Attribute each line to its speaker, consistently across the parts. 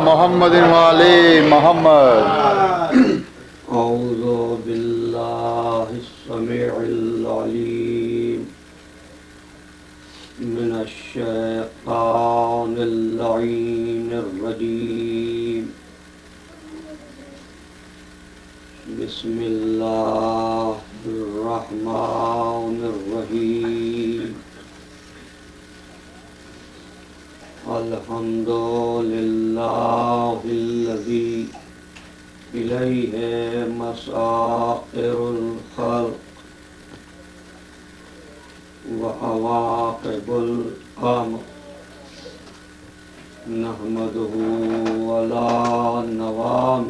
Speaker 1: محمد وآل محمد.
Speaker 2: أعوذ بالله السميع العليم من الشيطان اللعين الرجيم. بسم الله الرحمن الرحيم. الحمد لله الذي إليه مصائر الخلق وعواقب الأمر. نحمده على نوام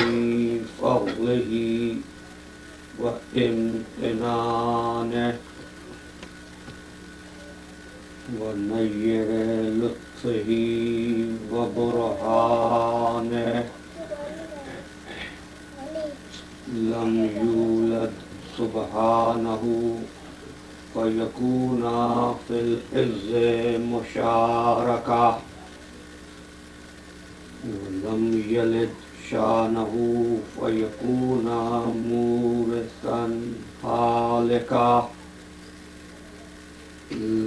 Speaker 2: فضله وامتنانه ونير لطفه وبرهانه. لم يولد سبحانه فيكون في العز مشاركة، ولم يلد شانه فيكون مورثا خالقا.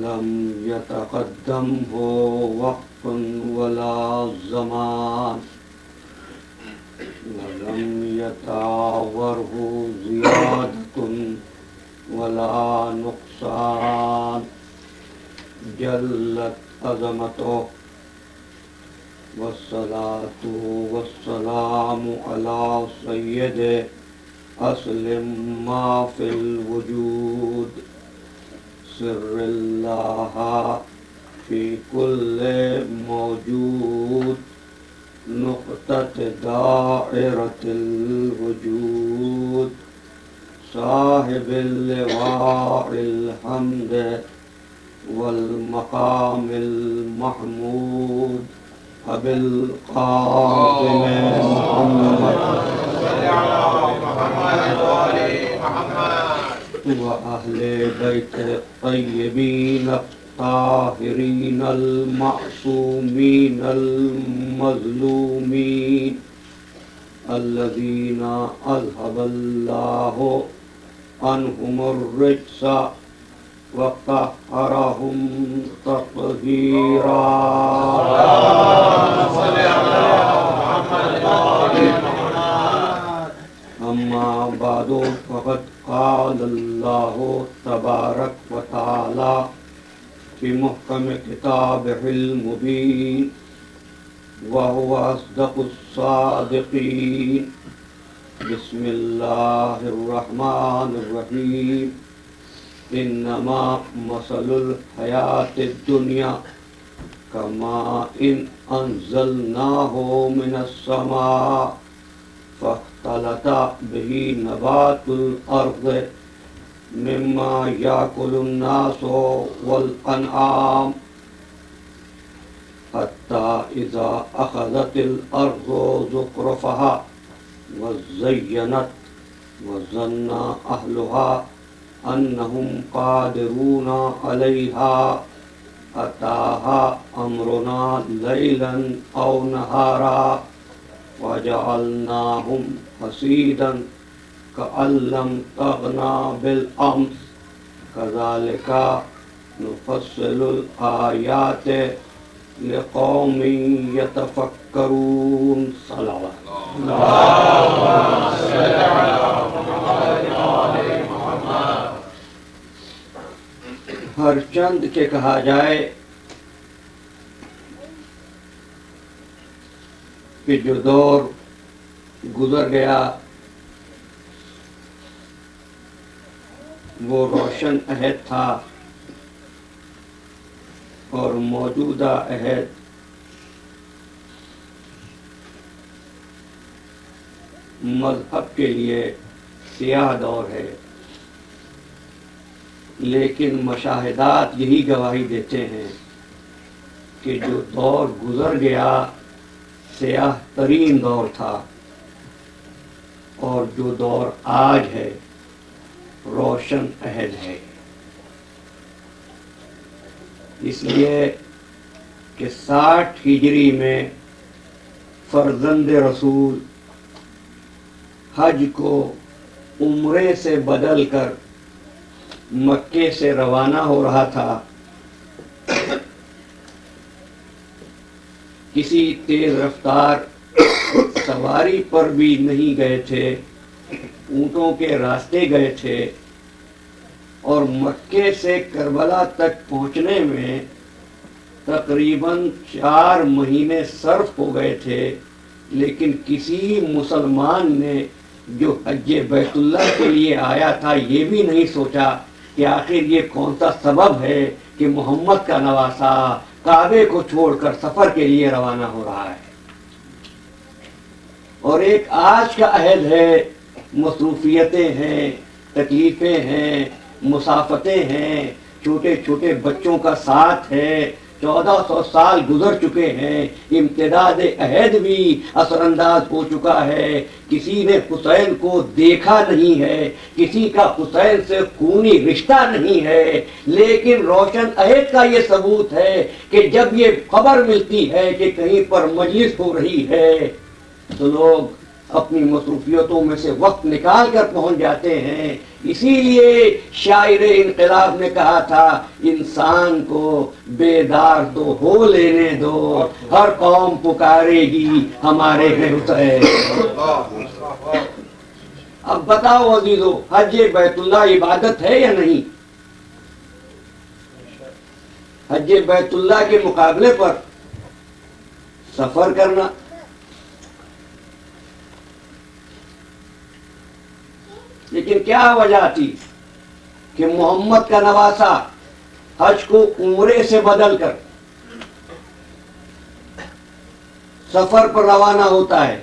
Speaker 2: لم يتقدمه وقت ولا زمان، ولم يتعاوره زيادة ولا نقصان. جلت عظمته، والصلاة والسلام على سيد أصل ما في الوجود. سر الله في كل موجود، نقطة دائرة الوجود. صاحب اللواء الحمد والمقام المحمود، أبي القاسم محمد وأهل بيت الطيبين الطاهرين المعصومين المظلومين، الذين أذهب الله عنهم الرجس وطهرهم تطهيرا. أما بعد، فقد قال الله تبارك وتعالى في محكم كتابه المبين، وهو أصدق الصادقين. بسم الله الرحمن الرحيم. إنما مثل الحياة الدنيا كماء أنزلناه من السماء فاختلط به نبات الأرض مما يأكل الناس والأنعام، حتى إذا أخذت الأرض زخرفها وزينت وظن أهلها أنهم قادرون عليها أتاها أمرنا ليلا أو نهارا وجعلناهم حصيدا كأن لم تغنى بالأمس. كذلك نفصل الآيات لقوم يتفكرون. صلوات ہر چند کے کہا جائے کہ جو دور گزر گیا وہ روشن عہد تھا، اور موجودہ عہد مذہب کے لیے سیاہ دور ہے. لیکن مشاہدات یہی گواہی دیتے ہیں کہ جو دور گزر گیا سیاہ ترین دور تھا، اور جو دور آج ہے روشن عہد ہے. اس لیے کہ 60 ہجری میں فرزند رسول حج کو عمرے سے بدل کر مکے سے روانہ ہو رہا تھا، کسی تیز رفتار سواری پر بھی نہیں گئے تھے، اونٹوں کے راستے گئے تھے، اور مکے سے کربلا تک پہنچنے میں تقریباً 4 مہینے صرف ہو گئے تھے، لیکن کسی مسلمان نے جو حج بیت اللہ کے لیے آیا تھا یہ بھی نہیں سوچا کہ آخر یہ کون سا سبب ہے کہ محمد کا نواسا کعبے کو چھوڑ کر سفر کے لیے روانہ ہو رہا ہے۔ اور ایک آج کا عہد ہے، مصروفیتیں ہیں، تکلیفیں ہیں، مسافتیں ہیں، چھوٹے چھوٹے بچوں کا ساتھ ہے، 1400 سال گزر چکے ہیں، امتداد عہد بھی اثر انداز ہو چکا ہے، کسی نے حسین کو دیکھا نہیں ہے، کسی کا حسین سے خونی رشتہ نہیں ہے، لیکن روشن عہد کا یہ ثبوت ہے کہ جب یہ خبر ملتی ہے کہ کہیں پر مجلس ہو رہی ہے تو لوگ اپنی مصروفیتوں میں سے وقت نکال کر پہنچ جاتے ہیں۔ اسی لیے شاعر انقلاب نے کہا تھا، انسان کو بیدار تو ہو لینے دو، ہر قوم پکارے گی ہمارے ہیں حسین۔ اب بتاؤ عزیزو، حج بیت اللہ عبادت ہے یا نہیں؟ حج بیت اللہ کے مقابلے پر سفر کرنا، لیکن کیا وجہ تھی کہ محمد کا نواسا حج کو عمرے سے بدل کر سفر پر روانہ ہوتا ہے؟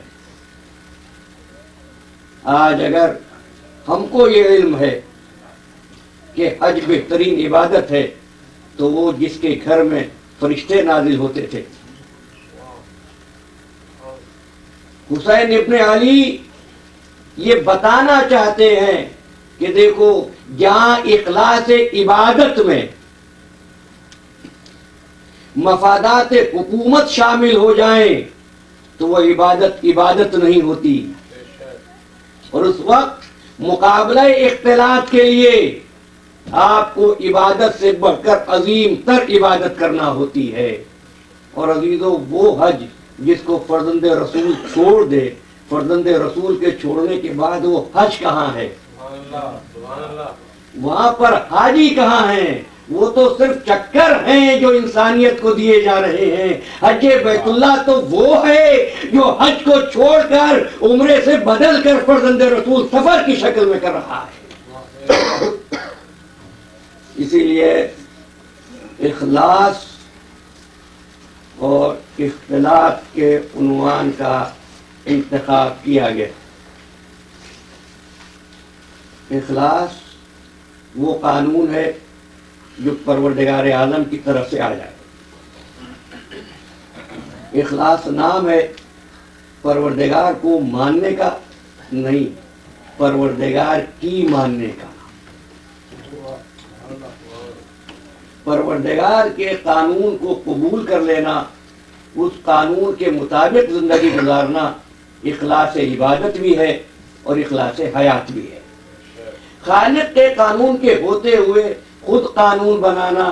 Speaker 2: آج اگر ہم کو یہ علم ہے کہ حج بہترین عبادت ہے تو وہ جس کے گھر میں فرشتے نازل ہوتے تھے، حسین ابن علی یہ بتانا چاہتے ہیں کہ دیکھو، جہاں اخلاص عبادت میں مفادات حکومت شامل ہو جائیں تو وہ عبادت نہیں ہوتی، اور اس وقت مقابلہ اختلاط کے لیے آپ کو عبادت سے بڑھ کر عظیم تر عبادت کرنا ہوتی ہے۔ اور عزیزو، وہ حج جس کو فرزند رسول چھوڑ دے، فرزند رسول کے چھوڑنے کے بعد وہ حج کہاں ہے؟ وہاں پر حاجی کہاں ہیں؟ وہ تو صرف چکر ہیں جو انسانیت کو دیے جا رہے ہیں۔ حج بیت اللہ تو وہ ہے جو حج کو چھوڑ کر عمرے سے بدل کر فرزند رسول سفر کی شکل میں کر رہا ہے۔ اسی لیے اخلاص اور اختلاط کے عنوان کا انتخاب کیا گیا۔ اخلاص وہ قانون ہے جو پروردگار عالم کی طرف سے آ جائے۔ اخلاص نام ہے پروردگار کو ماننے کا نہیں، پروردگار کی ماننے کا۔ پروردگار کے قانون کو قبول کر لینا، اس قانون کے مطابق زندگی گزارنا اخلاص عبادت بھی ہے اور اخلاص حیات بھی ہے۔ خالق کے قانون کے ہوتے ہوئے خود قانون بنانا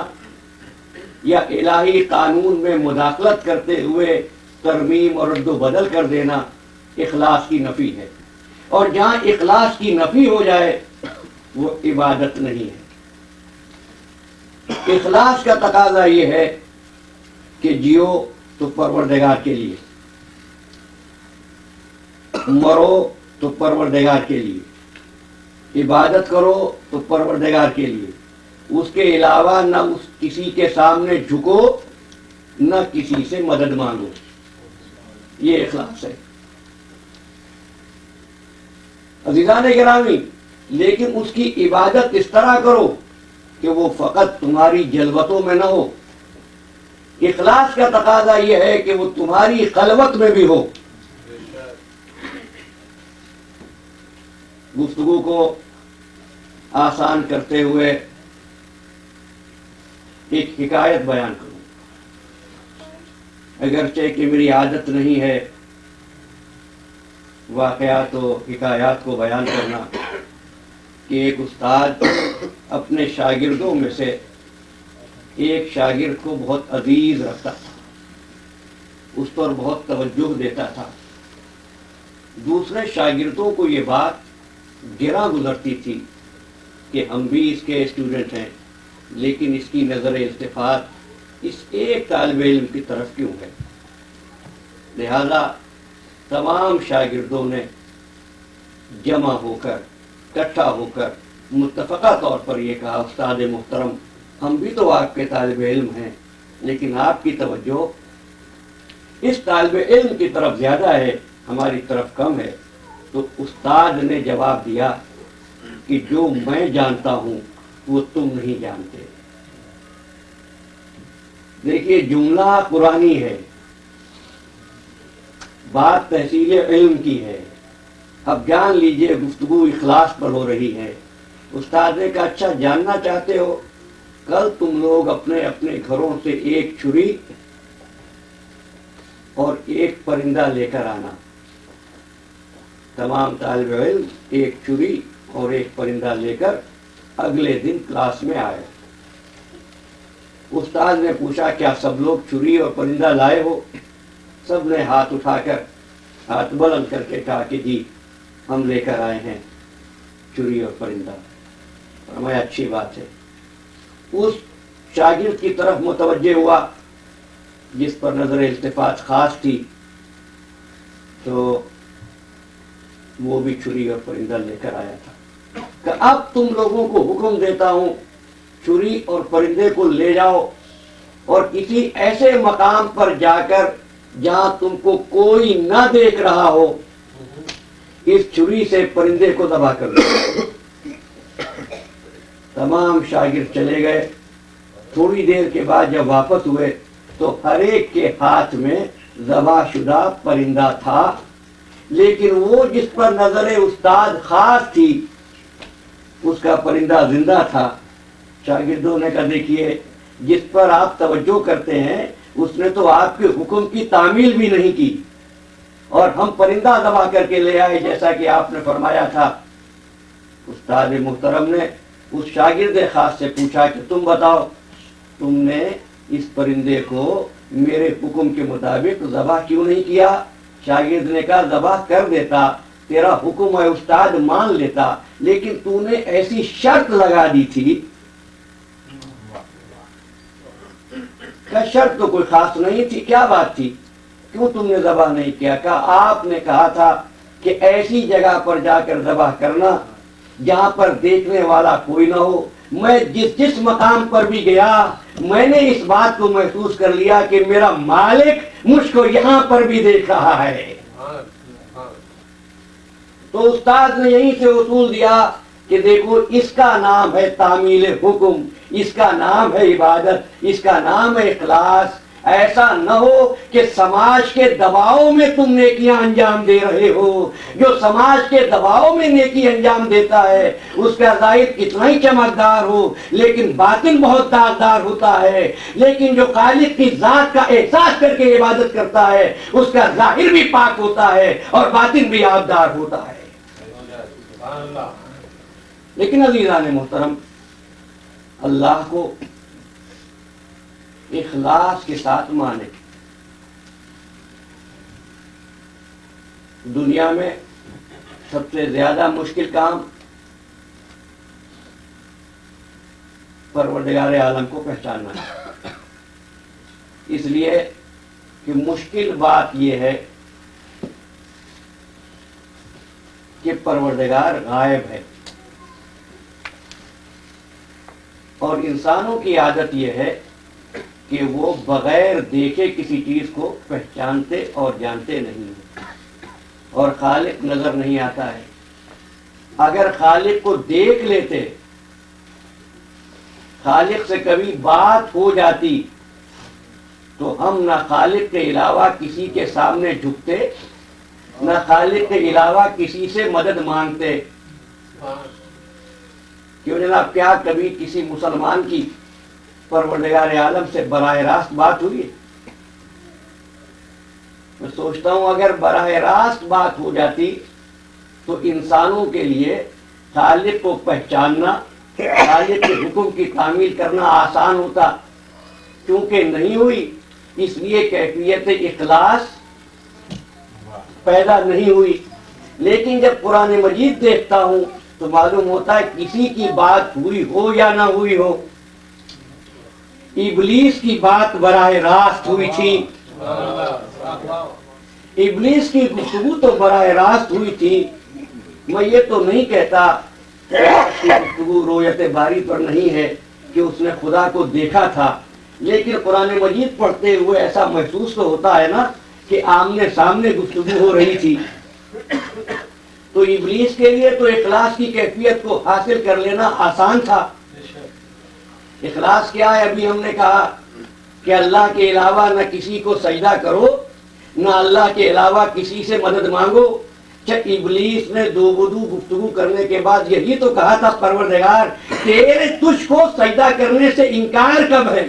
Speaker 2: یا الہی قانون میں مداخلت کرتے ہوئے ترمیم اور رد و بدل کر دینا اخلاص کی نفی ہے، اور جہاں اخلاص کی نفی ہو جائے وہ عبادت نہیں ہے۔ اخلاص کا تقاضا یہ ہے کہ جیو تو پروردگار کے لیے، مرو تو پروردگار کے لیے، عبادت کرو تو پروردگار کے لیے، اس کے علاوہ نہ اس کسی کے سامنے جھکو نہ کسی سے مدد مانگو۔ یہ اخلاص ہے عزیزان گرامی، لیکن اس کی عبادت اس طرح کرو کہ وہ فقط تمہاری جلوتوں میں نہ ہو۔ اخلاص کا تقاضا یہ ہے کہ وہ تمہاری خلوت میں بھی ہو۔ گفتگو کو آسان کرتے ہوئے ایک حکایت بیان کروں، اگرچہ کہ میری عادت نہیں ہے واقعات و حکایات کو بیان کرنا کہ ایک استاد اپنے شاگردوں میں سے ایک شاگرد کو بہت عزیز رکھتا تھا، اس پر بہت توجہ دیتا تھا۔ دوسرے شاگردوں کو یہ بات گراں گزرتی تھی کہ ہم بھی اس کے اسٹوڈنٹ ہیں، لیکن اس کی نظر التفات اس ایک طالب علم کی طرف کیوں ہے؟ لہذا تمام شاگردوں نے جمع ہو کر، اکٹھا ہو کر متفقہ طور پر یہ کہا، استاد محترم، ہم بھی تو آپ کے طالب علم ہیں، لیکن آپ کی توجہ اس طالب علم کی طرف زیادہ ہے، ہماری طرف کم ہے۔ تو استاد نے جواب دیا کہ جو میں جانتا ہوں وہ تم نہیں جانتے۔ دیکھیے جملہ قرآنی ہے، بات تحصیل علم کی ہے، اب جان لیجئے گفتگو اخلاص پر ہو رہی ہے۔ استاد نے کہا اچھا جاننا چاہتے ہو، کل تم لوگ اپنے اپنے گھروں سے ایک چھری اور ایک پرندہ لے کر آنا۔ تمام طالب علم ایک چھری اور ایک پرندہ لے کر اگلے دن کلاس میں آئے۔ استاد نے پوچھا کیا سب لوگ چھری اور پرندہ لائے ہو؟ سب نے ہاتھ اٹھا کر، ہاتھ بلند کر کے کہا کہ جی ہم لے کر آئے ہیں چھری اور پرندہ۔ فرمایا اچھی بات ہے۔ اس شاگرد کی طرف متوجہ ہوا جس پر نظر التفات خاص تھی، تو وہ بھی چھری اور پرندہ لے کر آیا تھا کہ اب تم لوگوں کو حکم دیتا ہوں چھری اور پرندے کو لے جاؤ اور کسی ایسے مقام پر جا کر جہاں تم کو کوئی نہ دیکھ رہا ہو، اس چھری سے پرندے کو ذبح کر دو۔ تمام شاگرد چلے گئے۔ تھوڑی دیر کے بعد جب واپس ہوئے تو ہر ایک کے ہاتھ میں ذبح شدہ پرندہ تھا، لیکن وہ جس پر نظر استاد خاص تھی اس کا پرندہ زندہ تھا۔ شاگردوں نے کہا دیکھیے جس پر آپ توجہ کرتے ہیں اس نے تو آپ کے حکم کی تعمیل بھی نہیں کی، اور ہم پرندہ ذبح کر کے لے آئے جیسا کہ آپ نے فرمایا تھا۔ استاد محترم نے اس شاگرد خاص سے پوچھا کہ تم بتاؤ تم نے اس پرندے کو میرے حکم کے مطابق ذبح کیوں نہیں کیا؟ شاگرد نے کہا ذبح کر دیتا، تیرا حکم ہے استاد مان لیتا، لیکن تو نے ایسی شرط لگا دی تھی۔ کیا شرط تو کوئی خاص نہیں تھی، کیا بات تھی، کیوں تم نے ذبح نہیں کیا؟ کہا آپ نے کہا تھا کہ ایسی جگہ پر جا کر ذبح کرنا جہاں پر دیکھنے والا کوئی نہ ہو۔ میں جس مقام پر بھی گیا میں نے اس بات کو محسوس کر لیا کہ میرا مالک مجھ کو یہاں پر بھی دیکھ رہا ہے۔ تو استاد نے یہیں سے اصول دیا کہ دیکھو اس کا نام ہے تعمیل حکم، اس کا نام ہے عبادت، اس کا نام ہے اخلاص۔ ایسا نہ ہو کہ سماج کے دباؤ میں تم نیکیاں انجام دے رہے ہو۔ جو سماج کے دباؤ میں نیکی انجام دیتا ہے اس کا ظاہر کتنا ہی چمکدار ہو لیکن باطن بہت داغدار ہوتا ہے، لیکن جو خالق کی ذات کا احساس کر کے عبادت کرتا ہے اس کا ظاہر بھی پاک ہوتا ہے اور باطن بھی آبدار ہوتا ہے۔ لیکن عزیزان محترم، اللہ کو اخلاص کے ساتھ مانے۔ دنیا میں سب سے زیادہ مشکل کام پروردگار عالم کو پہچاننا ہے، اس لیے کہ مشکل بات یہ ہے کہ پروردگار غائب ہے، اور انسانوں کی عادت یہ ہے کہ وہ بغیر دیکھے کسی چیز کو پہچانتے اور جانتے نہیں ہیں، اور خالق نظر نہیں آتا ہے۔ اگر خالق کو دیکھ لیتے، خالق سے کبھی بات ہو جاتی تو ہم نہ خالق کے علاوہ کسی کے سامنے جھکتے، نہ خالق کے علاوہ کسی سے مدد مانگتے۔ کیوں جناب، کیا کبھی کسی مسلمان کی پروردگار عالم سے براہ راست بات ہوئی؟ میں سوچتا ہوں اگر براہ راست بات ہو جاتی تو انسانوں کے لیے خالق کو پہچاننا، خالق کے حکم کی تعمیل کرنا آسان ہوتا، کیونکہ نہیں ہوئی اس لیے کیفیت اخلاص پیدا نہیں ہوئی۔ لیکن جب قرآن مجید دیکھتا ہوں تو معلوم ہوتا ہے کسی کی بات ہوئی ہو یا نہ ہوئی ہو، ابلیس کی بات براہ راست ہوئی تھی، ابلیس کی گفتگو تو براہ راست ہوئی تھی۔ میں یہ تو نہیں کہتا کہ اس کی گفتگو رویت باری پر نہیں ہے کہ اس نے خدا کو دیکھا تھا، لیکن قرآن مجید پڑھتے ہوئے ایسا محسوس تو ہوتا ہے نا کہ آمنے سامنے گفتگو ہو رہی تھی۔ تو ابلیس کے لیے تو اخلاص کی کیفیت کو حاصل کر لینا آسان تھا۔ اخلاص کیا ہے؟ ابھی ہم نے کہا کہ اللہ کے علاوہ نہ کسی کو سجدہ کرو، نہ اللہ کے علاوہ کسی سے مدد مانگو۔ ابلیس نے دو بدو گفتگو کرنے کے بعد یہی تو کہا تھا پروردگار تیرے تجھ کو سجدہ کرنے سے انکار کب ہے؟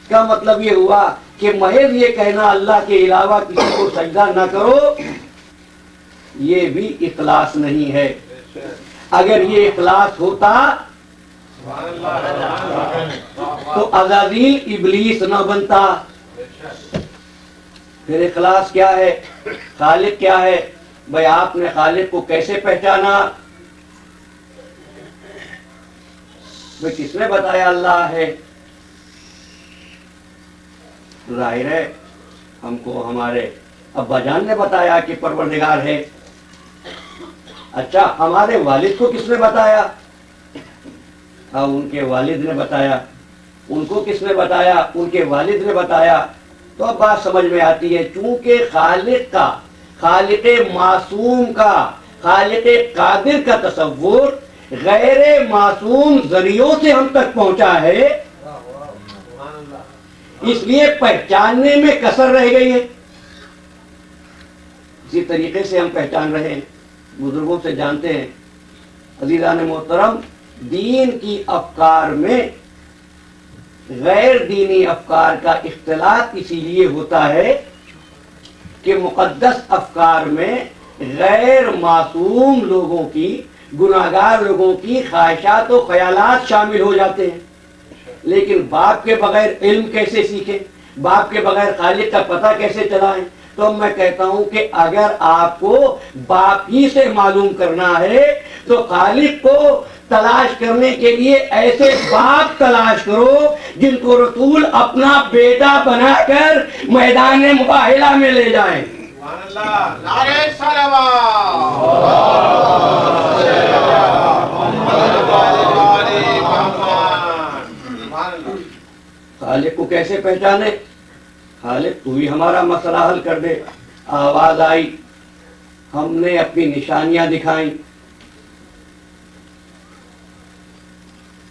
Speaker 2: کا مطلب یہ ہوا کہ محض یہ کہنا اللہ کے علاوہ کسی کو سجدہ نہ کرو یہ بھی اخلاص نہیں ہے۔ اگر یہ اخلاص ہوتا تو عزازیل ابلیس نہ بنتا۔ پھر اخلاص کیا ہے؟ خالق کیا ہے؟ بھائی آپ نے خالق کو کیسے پہچانا؟ بھائی کس نے بتایا اللہ ہے؟ ظاہر ہے ہم کو ہمارے ابا جان نے بتایا کہ پروردگار ہے۔ اچھا ہمارے والد کو کس نے بتایا؟ ہاں ان کے والد نے بتایا۔ ان کو کس نے بتایا؟ ان کے والد نے بتایا۔ تو اب بات سمجھ میں آتی ہے، چونکہ خالق کا، خالق معصوم کا، خالق قادر کا تصور غیر معصوم ذریعوں سے ہم تک پہنچا ہے، اس لیے پہچاننے میں کسر رہ گئی ہے۔ اسی طریقے سے ہم پہچان رہے ہیں، بزرگوں سے جانتے ہیں۔ عزیزان محترم، دین کی افکار میں غیر دینی افکار کا اختلاط اسی لیے ہوتا ہے کہ مقدس افکار میں غیر معصوم لوگوں کی، گناہگار لوگوں کی خواہشات و خیالات شامل ہو جاتے ہیں۔ لیکن باپ کے بغیر علم کیسے سیکھیں؟ باپ کے بغیر خالق کا پتہ کیسے چلائیں؟ تو میں کہتا ہوں کہ اگر آپ کو باپ ہی سے معلوم کرنا ہے تو خالق کو تلاش کرنے کے لیے ایسے باپ تلاش کرو جن کو رسول اپنا بیٹا بنا کر میدان مباہلہ میں لے جائیں۔ خالق کو کیسے پہچانے؟ خالق تو ہی ہمارا مسئلہ حل کر دے۔ آواز آئی، ہم نے اپنی نشانیاں دکھائیں۔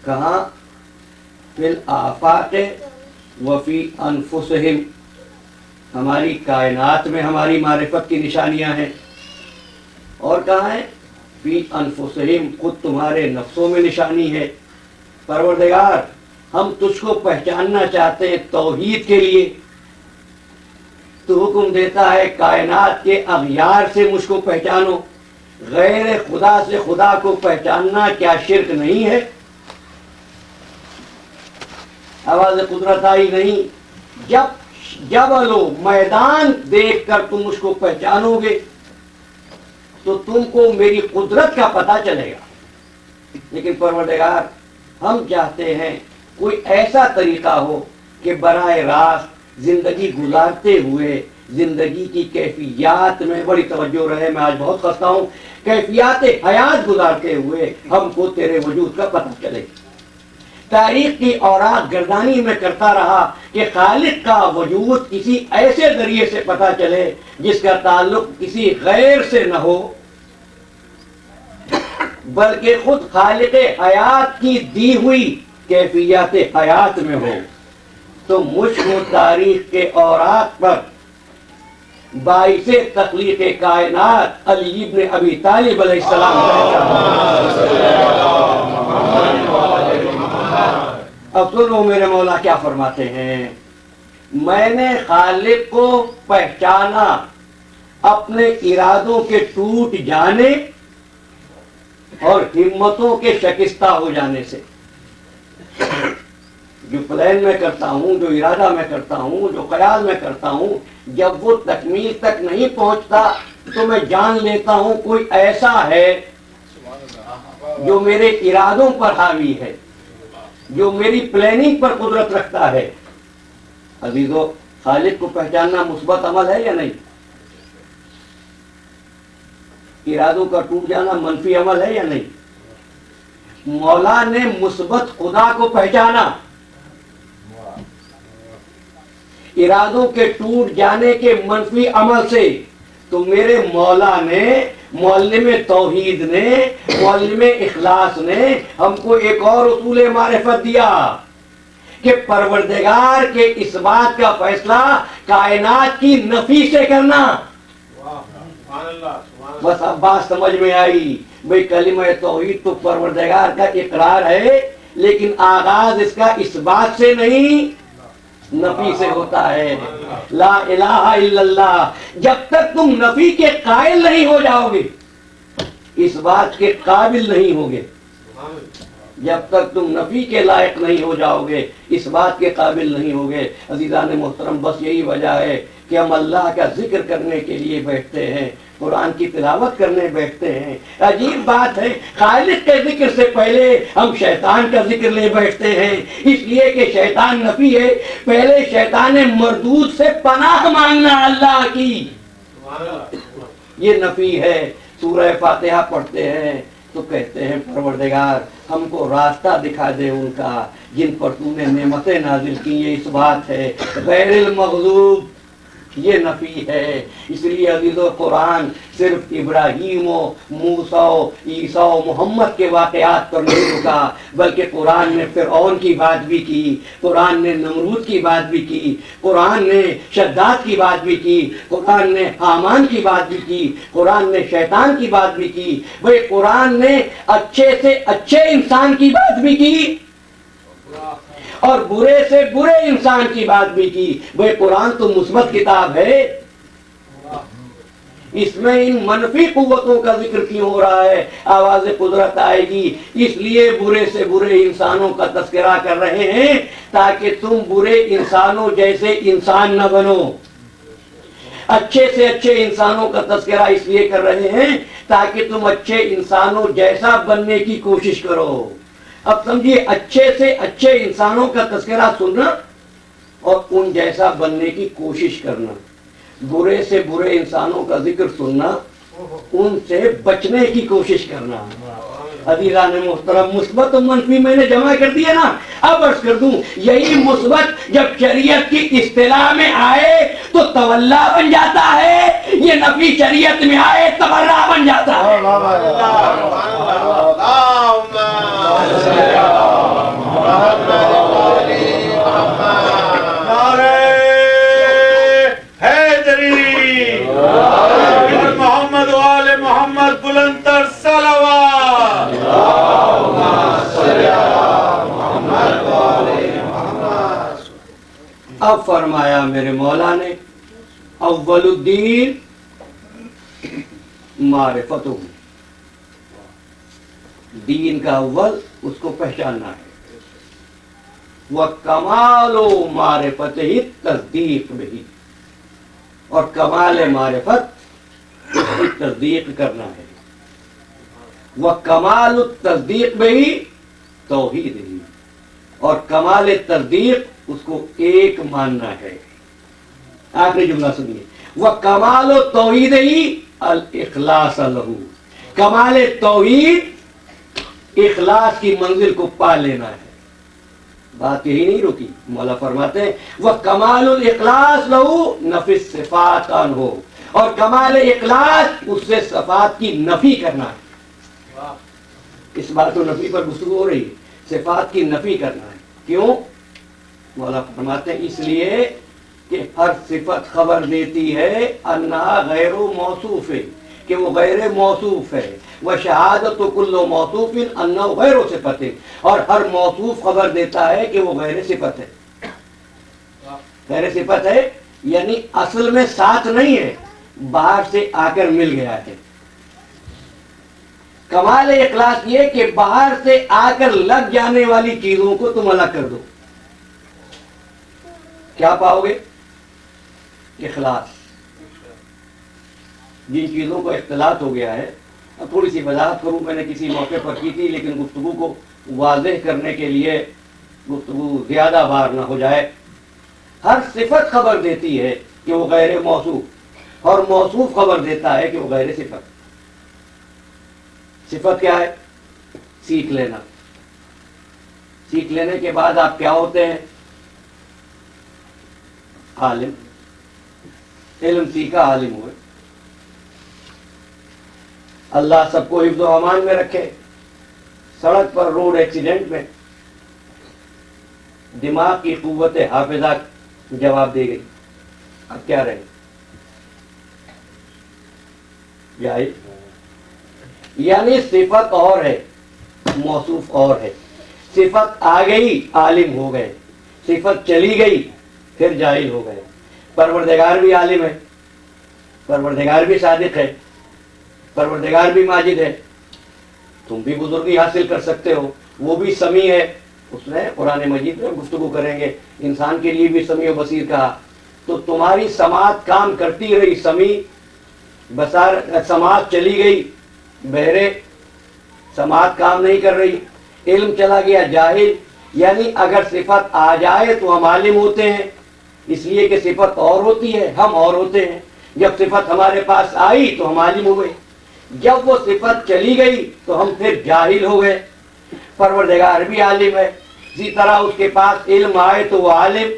Speaker 2: کہاں؟ فی الآفاق وفی انفسہم، ہماری کائنات میں ہماری معرفت کی نشانیاں ہیں۔ اور کہاں ہیں؟ فی انفسہم، خود تمہارے نفسوں میں نشانی ہے۔ پروردگار ہم تجھ کو پہچاننا چاہتے ہیں توحید کے لیے، تو حکم دیتا ہے کائنات کے اغیار سے مجھ کو پہچانو۔ غیر خدا سے خدا کو پہچاننا کیا شرک نہیں ہے؟ آواز قدرت آئی نہیں؟ جب جبل و میدان دیکھ کر تم مجھ کو پہچانو گے تو تم کو میری قدرت کا پتہ چلے گا۔ لیکن پروردگار ہم چاہتے ہیں کوئی ایسا طریقہ ہو کہ براہ راست زندگی گزارتے ہوئے زندگی کی کیفیات میں بڑی توجہ رہے۔ میں آج بہت خستہ ہوں، کیفیات حیات گزارتے ہوئے ہم کو تیرے وجود کا پتہ چلے۔ تاریخ کی اوراق گردانی میں کرتا رہا کہ خالق کا وجود کسی ایسے ذریعے سے پتہ چلے جس کا تعلق کسی غیر سے نہ ہو بلکہ خود خالق حیات کی دی ہوئی کیفیات حیات میں ہو۔ تو مجھ کو تاریخ کے اوراق پر باعث تخلیق کائنات علی ابن ابی طالب علیہ السلام اب سنو میرے مولا کیا فرماتے ہیں۔ میں نے خالق کو پہچانا اپنے ارادوں کے ٹوٹ جانے اور ہمتوں کے شکستہ ہو جانے سے۔ جو پلان میں کرتا ہوں، جو ارادہ میں کرتا ہوں، جو خیال میں کرتا ہوں، جب وہ تکمیل تک نہیں پہنچتا تو میں جان لیتا ہوں کوئی ایسا ہے جو میرے ارادوں پر حاوی ہے، جو میری پلاننگ پر قدرت رکھتا ہے۔ عزیزو، خالق کو پہچاننا مثبت عمل ہے یا نہیں؟ ارادوں کا ٹوٹ جانا منفی عمل ہے یا نہیں؟ مولا نے مثبت خدا کو پہچانا، ارادوں کے ٹوٹ جانے کے منفی عمل سے، تو میرے مولا نے، معلم توحید نے، معلم اخلاص نے ہم کو ایک اور اصول معرفت دیا کہ پروردگار کے اس بات کا فیصلہ کائنات کی نفی سے کرنا۔ بس اب بات سمجھ میں آئی بھئی، کلمہ توحید تو پروردگار کا اقرار ہے، لیکن آغاز اس کا اس بات سے نہیں، نفی سے ہوتا ہے۔ لا الہ الا اللہ، جب تک تم نفی کے قائل نہیں ہو جاؤ گے، اس بات کے قابل نہیں ہوگے، جب تک تم نفی کے لائق نہیں ہو جاؤ گے، اس بات کے قابل نہیں ہوگے۔ عزیزان محترم، بس یہی وجہ ہے کہ ہم اللہ کا ذکر کرنے کے لیے بیٹھتے ہیں، قرآن کی تلاوت کرنے بیٹھتے ہیں۔ عجیب بات ہے، خالق کے ذکر سے پہلے ہم شیطان کا ذکر لے بیٹھتے ہیں، اس لیے کہ شیطان نفی ہے۔ پہلے شیطان مردود سے پناہ مانگنا اللہ کی، یہ نفی ہے۔ سورہ فاتحہ پڑھتے ہیں تو کہتے ہیں پروردگار ہم کو راستہ دکھا دے ان کا جن پر تم نے نعمتیں نازل کی، یہ اس بات ہے۔ غیر المغضوب، یہ نفی ہے۔ اس لیے عزیزو، قرآن صرف ابراہیم و موسیٰ و عیسیٰ و محمد کے واقعات پر نہیں رکا، بلکہ قرآن نے فرعون کی بات بھی کی، قرآن نے نمرود کی بات بھی کی، قرآن نے شداد کی بات بھی کی، قرآن نے حامان کی بات بھی کی، قرآن نے شیطان کی بات بھی کی، بھئی قرآن نے اچھے سے اچھے انسان کی بات بھی کی اور برے سے برے انسان کی بات بھی کی۔ بھئی قرآن تو مثبت کتاب ہے، اس میں ان منفی قوتوں کا ذکر کیوں ہو رہا ہے؟ آواز قدرت آئے گی، اس لیے برے سے برے انسانوں کا تذکرہ کر رہے ہیں تاکہ تم برے انسانوں جیسے انسان نہ بنو۔ اچھے سے اچھے انسانوں کا تذکرہ اس لیے کر رہے ہیں تاکہ تم اچھے انسانوں جیسا بننے کی کوشش کرو۔ اب سمجھیے، اچھے سے اچھے انسانوں کا تذکرہ سننا اور ان جیسا بننے کی کوشش کرنا، برے سے برے انسانوں کا ذکر سننا، ان سے بچنے کی کوشش کرنا۔ عزیزان محترم، مثبت و منفی میں نے جمع کر دیا نا، اب عرض کر دوں، یہی مثبت جب شریعت کی اصطلاح میں آئے تو تولا بن جاتا ہے، یہ نفی شریعت میں آئے تبرہ بن جاتا ہے۔
Speaker 3: محمد وآل محمد بلندر صلوات۔
Speaker 2: اب فرمایا میرے مولا نے، اول الدین معرفت، دین کا اول اس کو پہچاننا ہے۔ وَکَمَالُ مَعْرِفَتِهِ تصدیق بہی، اور کمال معرفت اس کی تصدیق کرنا ہے۔ وَکَمَالُ التصدیق بہی توحید ہی، اور کمال تصدیق اس کو ایک ماننا ہے۔ آخری جملہ سنیے، وَکَمَالُ التوحید الاخلاص لہو، کمال توحید اخلاص کی منزل کو پا لینا ہے۔ بات یہی نہیں رکی، مولا فرماتے ہیں وَکَمَالُ الْإِخْلَاصِ لَهُ نَفِي الصِّفَاتِ عَنْهُ، اور کمال اخلاص اس سے صفات کی نفی کرنا ہے۔ اس بات و نفی پر گفتگو ہو رہی ہے، صفات کی نفی کرنا ہے۔ کیوں؟ مولا فرماتے ہیں اس لیے کہ ہر صفت خبر دیتی ہے انہا غیر موصوف ہے، کہ وہ غیر موصوف ہے، وشہادت کل موصوف انہ غیر صفت ہے، اور ہر موصوف خبر دیتا ہے کہ وہ غیر صفت ہے۔ غیر صفت ہے یعنی اصل میں ساتھ نہیں ہے، باہر سے آ کر مل گیا ہے۔ کمال اخلاص یہ کہ باہر سے آ کر لگ جانے والی چیزوں کو تم الگ کر دو، کیا پاؤ گے؟ اخلاص۔ جن چیزوں کو اختلاط ہو گیا ہے، اب تھوڑی سی وضاحت کروں، میں نے کسی موقع پر کی تھی لیکن گفتگو کو واضح کرنے کے لیے گفتگو زیادہ بار نہ ہو جائے۔ ہر صفت خبر دیتی ہے کہ وہ غیر موصوف، اور موصوف خبر دیتا ہے کہ وہ غیر صفت۔ صفت کیا ہے؟ سیکھ لینا۔ سیکھ لینے کے بعد آپ کیا ہوتے ہیں؟ عالم۔ علم سیکھا، عالم ہوئے۔ اللہ سب کو حفظ و امان میں رکھے۔ سڑک پر روڈ ایکسیڈنٹ میں دماغ کی قوت حافظہ جواب دے گئی، اب کیا رہے؟ یعنی صفت اور ہے، موصوف اور ہے۔ صفت آ گئی، عالم ہو گئے، صفت چلی گئی، پھر جاہل ہو گئے۔ پروردگار بھی عالم ہے، پروردگار بھی صادق ہے، پروردگار بھی ماجد ہے، تم بھی بزرگی حاصل کر سکتے ہو، وہ بھی سمیع ہے۔ اس نے قرآن مجید میں گفتگو کریں گے، انسان کے لیے بھی سمیع و بصیر کہا۔ تو تمہاری سماعت کام کرتی رہی، سمیع بصار، سماعت چلی گئی، بہرے، سماعت کام نہیں کر رہی، علم چلا گیا، جاہل۔ یعنی اگر صفت آ جائے تو ہم عالم ہوتے ہیں، اس لیے کہ صفت اور ہوتی ہے، ہم اور ہوتے ہیں۔ جب صفت ہمارے پاس آئی تو ہم عالم ہو گئے، جب وہ صفت چلی گئی تو ہم پھر جاہل ہو گئے۔ پروردگار بھی عالم ہے، اسی طرح اس کے پاس علم آئے تو وہ عالم۔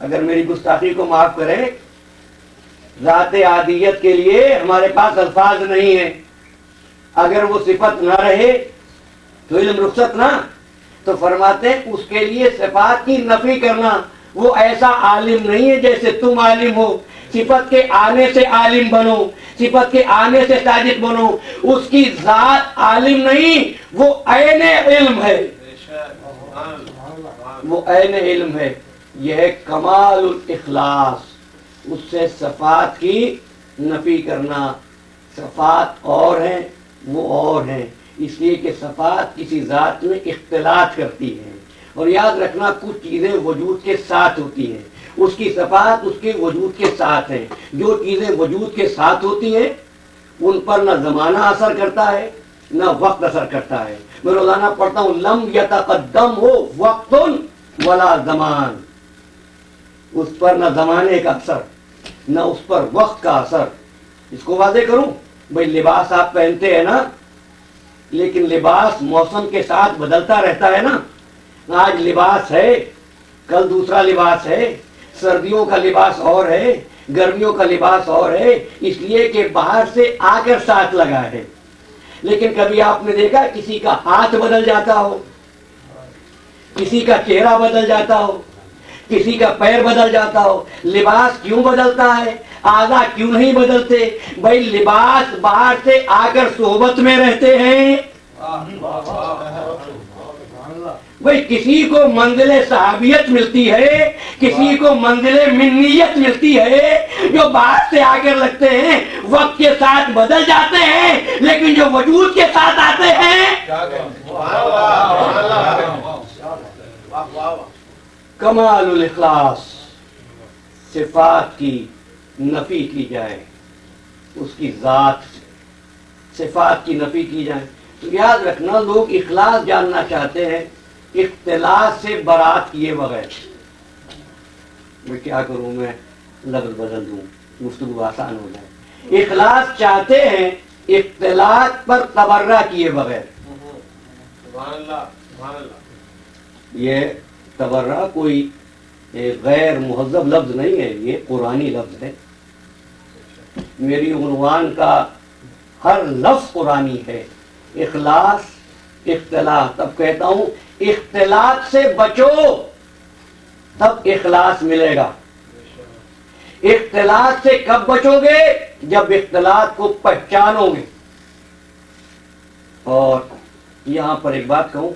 Speaker 2: اگر میری گستاخی کو معاف کریں، ذات عادیت کے لیے ہمارے پاس الفاظ نہیں ہیں۔ اگر وہ صفت نہ رہے تو علم رخصت نہ، تو فرماتے ہیں اس کے لیے صفات کی نفی کرنا، وہ ایسا عالم نہیں ہے جیسے تم عالم ہو۔ صفت کے آنے سے عالم بنو، صفت کے آنے سے صادق بنو، اس کی ذات عالم نہیں، وہ عین علم ہے، وہ عین علم ہے۔ یہ ہے کمال الاخلاص، اس سے صفات کی نفی کرنا۔ صفات اور ہیں، وہ اور ہیں، اس لیے کہ صفات کسی ذات میں اختلاط کرتی ہیں۔ اور یاد رکھنا، کچھ چیزیں وجود کے ساتھ ہوتی ہیں، اس کی صفات اس کے وجود کے ساتھ ہیں۔ جو چیزیں وجود کے ساتھ ہوتی ہیں ان پر نہ زمانہ اثر کرتا ہے نہ وقت اثر کرتا ہے۔ میں روزانہ پڑھتا ہوں، لم یتقدم ہو وقت ولا زمان، اس پر نہ زمانے کا اثر نہ اس پر وقت کا اثر۔ اس کو واضح کروں، بھئی لباس آپ پہنتے ہیں نا، لیکن لباس موسم کے ساتھ بدلتا رہتا ہے نا۔ آج لباس ہے، کل دوسرا لباس ہے، سردیوں کا لباس اور ہے، گرمیوں کا لباس اور ہے، اس لیے کہ باہر سے آ کر ساتھ لگا ہے۔ لیکن کبھی آپ نے دیکھا کسی کا ہاتھ بدل جاتا ہو، کسی کا چہرہ بدل جاتا ہو، کسی کا پیر بدل جاتا ہو؟ لباس کیوں بدلتا ہے؟ اعضاء کیوں نہیں بدلتے؟ بھائی لباس باہر سے آ کر صحبت میں رہتے ہیں۔ بھائی کسی کو منزل صحابیت ملتی ہے، کسی کو منزل منیت ملتی ہے، جو باہر سے آ کر لگتے ہیں، وقت کے ساتھ بدل جاتے ہیں، لیکن جو وجود کے ساتھ آتے ہیں۔ کمال الاخلاص، صفات کی نفی کی جائے، اس کی ذات سے صفات کی نفی کی جائے۔ تو یاد رکھنا، لوگ اخلاص جاننا چاہتے ہیں اختلاط سے برات کیے بغیر۔ میں کیا کروں، میں لفظ بدل دوں، گفتگو آسان ہو جائے۔ اخلاص چاہتے ہیں اختلاط پر تبرہ کیے بغیر۔ یہ تبرہ کوئی غیر مہذب لفظ نہیں ہے، یہ قرآنی لفظ ہے۔ میری عنوان کا ہر لفظ قرآنی ہے۔ اخلاص، اختلاط۔ اب کہتا ہوں اختلاط سے بچو، تب اخلاص ملے گا۔ اختلاط سے کب بچو گے؟ جب اختلاط کو پہچانو گے۔ اور یہاں پر ایک بات کہوں،